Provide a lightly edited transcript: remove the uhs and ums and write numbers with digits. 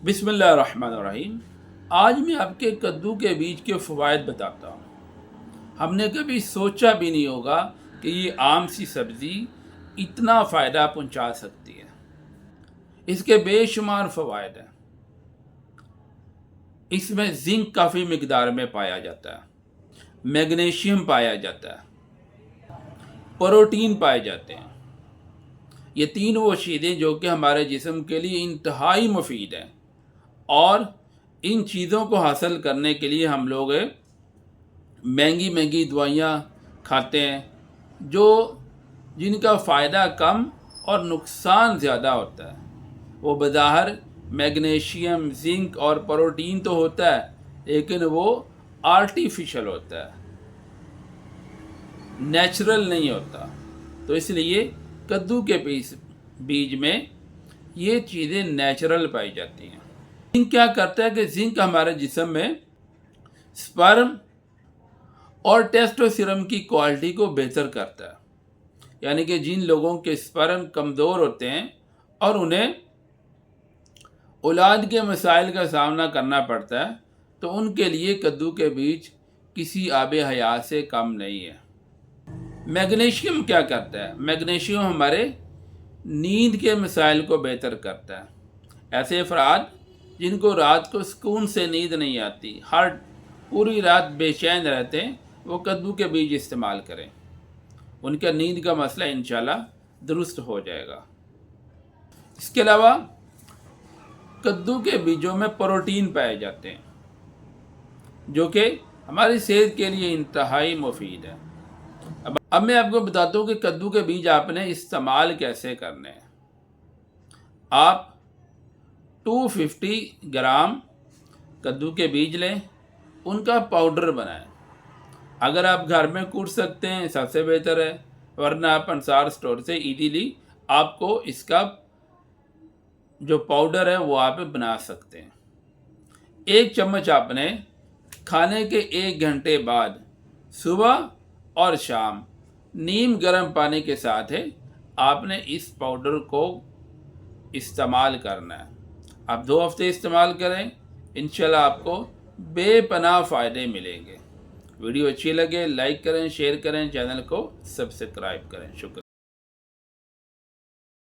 بسم اللہ الرحمن الرحیم۔ آج میں آپ کے کدو کے بیج کے فوائد بتاتا ہوں۔ ہم نے کبھی سوچا بھی نہیں ہوگا کہ یہ عام سی سبزی اتنا فائدہ پہنچا سکتی ہے۔ اس کے بے شمار فوائد ہیں۔ اس میں زنک کافی مقدار میں پایا جاتا ہے، میگنیشیم پایا جاتا ہے، پروٹین پائے جاتے ہیں۔ یہ تین وہ چیزیں جو کہ ہمارے جسم کے لیے انتہائی مفید ہیں، اور ان چیزوں کو حاصل کرنے کے لیے ہم لوگ مہنگی مہنگی دوائیاں کھاتے ہیں جن کا فائدہ کم اور نقصان زیادہ ہوتا ہے۔ وہ بظاہر میگنیشیم، زنک اور پروٹین تو ہوتا ہے، لیکن وہ آرٹیفیشل ہوتا ہے، نیچرل نہیں ہوتا۔ تو اس لیے کدو کے بیج میں یہ چیزیں نیچرل پائی جاتی ہیں۔ زنک کیا کرتا ہے کہ زنک ہمارے جسم میں سپرم اور ٹیسٹوسٹیرون کی کوالٹی کو بہتر کرتا ہے۔ یعنی کہ جن لوگوں کے سپرم کمزور ہوتے ہیں اور انہیں اولاد کے مسائل کا سامنا کرنا پڑتا ہے، تو ان کے لیے کدو کے بیج کسی آب حیات سے کم نہیں ہے۔ میگنیشیم کیا کرتا ہے؟ میگنیشیم ہمارے نیند کے مسائل کو بہتر کرتا ہے۔ ایسے افراد جن کو رات کو سکون سے نیند نہیں آتی، ہر پوری رات بے چین رہتے ہیں، وہ کدو کے بیج استعمال کریں، ان کا نیند کا مسئلہ انشاءاللہ درست ہو جائے گا۔ اس کے علاوہ کدو کے بیجوں میں پروٹین پائے جاتے ہیں جو کہ ہماری صحت کے لیے انتہائی مفید ہے۔ اب میں آپ کو بتاتا ہوں کہ کدو کے بیج آپ نے استعمال کیسے کرنے ہیں۔ آپ 250 گرام کدو کے بیج لیں، ان کا پاؤڈر بنائیں۔ اگر آپ گھر میں کوٹ سکتے ہیں سب سے بہتر ہے، ورنہ آپ انصار اسٹور سے ایزیلی آپ کو اس کا جو پاؤڈر ہے وہ آپ بنا سکتے ہیں۔ 1 چمچ آپ نے کھانے کے 1 گھنٹے بعد صبح اور شام نیم گرم پانی کے ساتھ ہے آپ نے اس پاؤڈر کو استعمال کرنا ہے۔ آپ 2 ہفتے استعمال کریں، انشاءاللہ آپ کو بے پناہ فائدے ملیں گے۔ ویڈیو اچھی لگے لائک کریں، شیئر کریں، چینل کو سبسکرائب کریں۔ شکریہ۔